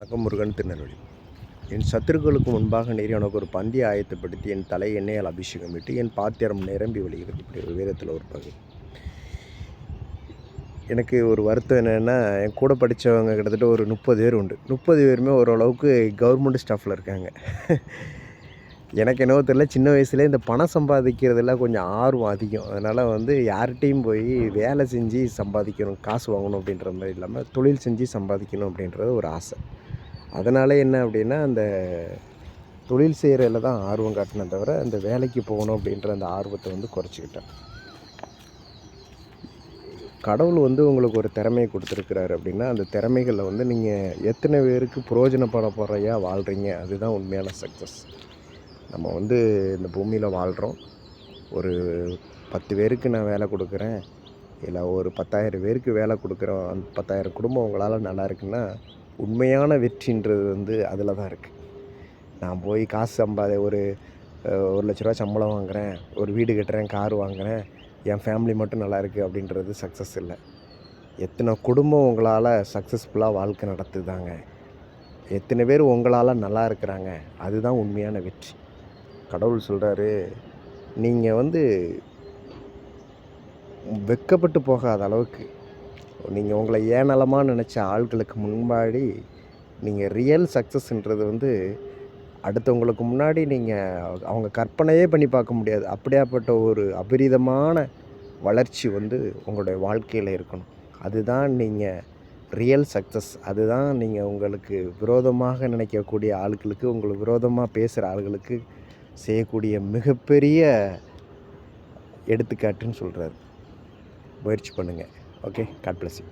வணக்கம். முருகன், திருநெல்வேலி. என் சத்துருக்களுக்கு முன்பாக நீர் எனக்கு ஒரு பந்தி ஆயத்தப்படுத்தி என் தலை எண்ணெயால் அபிஷேகமிட்டு என் பாத்திரம் நிரம்பி வழிகிறது. இப்படி ஒரு வேதத்தில் ஒரு பகுதி. எனக்கு ஒரு வருத்தம் என்னென்னா, என் கூட படித்தவங்க கிட்டத்தட்ட ஒரு 30 பேர் உண்டு. 30 பேருமே ஓரளவுக்கு கவர்மெண்ட் ஸ்டாஃபில் இருக்காங்க. எனக்கு என்னவோ தெரியல, சின்ன வயசுலேயே இந்த பணம் சம்பாதிக்கிறதுலாம் கொஞ்சம் ஆர்வம் அதிகம். அதனால் யார்கிட்டையும் போய் வேலை செஞ்சு சம்பாதிக்கணும், காசு வாங்கணும் அப்படின்ற மாதிரி இல்லாமல் தொழில் செஞ்சு சம்பாதிக்கணும் அப்படின்றது ஒரு ஆசை. அதனால் என்ன அப்படின்னா, அந்த தொழில் செய்கிறதில் தான் ஆர்வம் காட்டினேன் தவிர, அந்த வேலைக்கு போகணும் அப்படின்ற அந்த ஆர்வத்தை குறைச்சிக்கிட்டேன். கடவுள் உங்களுக்கு ஒரு திறமையை கொடுத்துருக்கிறாரு அப்படின்னா, அந்த திறமைகளில் நீங்கள் எத்தனை பேருக்கு பிரயோஜனப்படப்படுறையா வாழ்கிறீங்க, அதுதான் உண்மையான சக்ஸஸ். நம்ம இந்த பூமியில் வாழ்கிறோம். ஒரு 10 பேருக்கு நான் வேலை கொடுக்குறேன், இல்லை ஒரு 10,000 பேருக்கு வேலை கொடுக்குறோம். அந்த 10,000 குடும்பம் உங்களால் நல்லா இருக்குன்னா, உண்மையான வெற்றின்றது அதில் தான் இருக்குது. நான் போய் காசு ஒரு ₹1,00,000 சம்பளம் வாங்குகிறேன், ஒரு வீடு கட்டுறேன், கார் வாங்குகிறேன், என் ஃபேமிலி மட்டும் நல்லா இருக்குது அப்படின்றது சக்ஸஸ் இல்லை. எத்தனை குடும்பம் உங்களால் சக்ஸஸ்ஃபுல்லாக வாழ்க்கை நடத்துதாங்க, எத்தனை பேர் உங்களால் நல்லா இருக்கிறாங்க, அதுதான் உண்மையான வெற்றி. கடவுள் சொல்கிறாரு, நீங்கள் வெட்கப்பட்டு போகாத அளவுக்கு நீங்கள் உங்களை ஏனலமாக நினச்ச ஆட்களுக்கு முன்னாடி நீங்கள் ரியல் சக்ஸஸ்ன்றது அடுத்தவங்களுக்கு முன்னாடி நீங்கள் அவங்க கற்பனையே பண்ணி பார்க்க முடியாது. அப்படியாப்பட்ட ஒரு அபரிதமான வளர்ச்சி உங்களுடைய வாழ்க்கையில் இருக்கணும். அதுதான் நீங்கள் ரியல் சக்ஸஸ். அதுதான் நீங்கள் உங்களுக்கு விரோதமாக நினைக்கக்கூடிய ஆட்களுக்கு, உங்களுக்கு விரோதமாக பேசுகிற ஆட்களுக்கு செய்யக்கூடிய மிகப்பெரிய எடுத்துக்காட்டுன்னு சொல்கிறாரு. முயற்சி பண்ணுங்கள். Okay, God bless you.